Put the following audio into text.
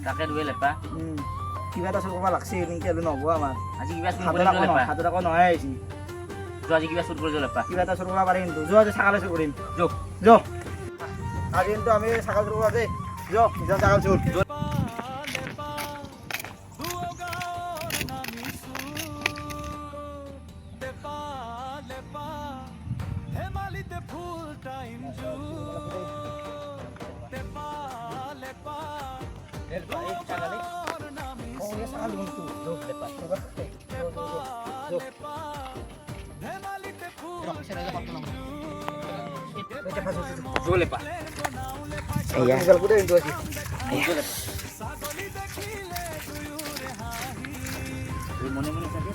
তাকে দুৱে লেপা কিবা এটা চুৰ কৰিব লাগছে এনেকৈ হ'লে নহ'ব আমাৰ আজি কিবা চুৰ কৰি যোৱা লেপা হাতত আকৌ নহয় আহিছে যোৱা আজি কিবা চুৰ কৰি যোৱা লেপা কিবা এটা চুৰ কৰিব পাৰিম কিন্তু যোৱা ছাগালে চুৰ কৰিম যোগ আজি কিন্তু আমি ছাগাল চুৰ কৰা দেই যোৱা নিজৰ ছাগাল চুৰ লেপা মনে মনে থাকে